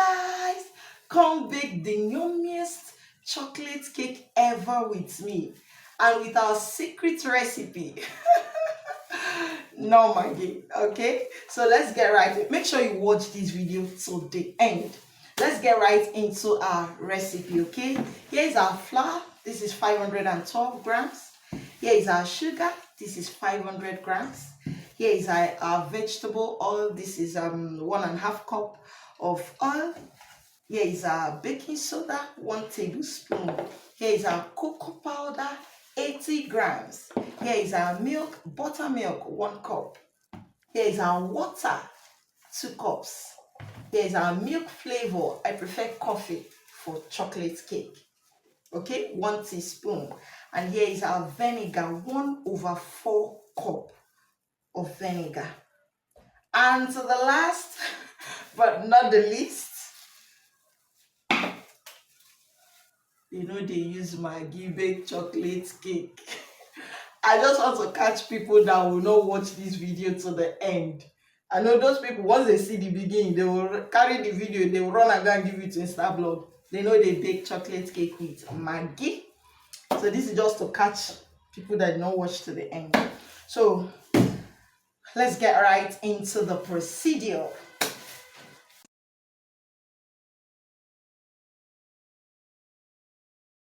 guys, come bake the yummiest chocolate cake ever with me and with our secret recipe. No Maggie, okay? So let's get right in. Make sure you watch this video till the end. Let's get right into our recipe, okay? Here is our flour. This is 512 grams. Here is our sugar. This is 500 grams. Here is our vegetable oil. This is 1.5 cup of oil. Here is our baking soda, 1 tablespoon. Here is our cocoa powder, 80 grams. Here is our milk, buttermilk, 1 cup. Here is our water, 2 cups. Here is our milk flavor. I prefer coffee for chocolate cake. Okay, 1 teaspoon. And here is our vinegar, 1/4 cup of vinegar. And to the last, but not the least, you know they use Maggi baked chocolate cake. I just want to catch people that will not watch this video to the end. I know those people, once they see the beginning, they will carry the video, they will run and go and give it to Instablog. They know they bake chocolate cake with Maggi. So this is just to catch people that did not watch to the end. So let's get right into the procedure.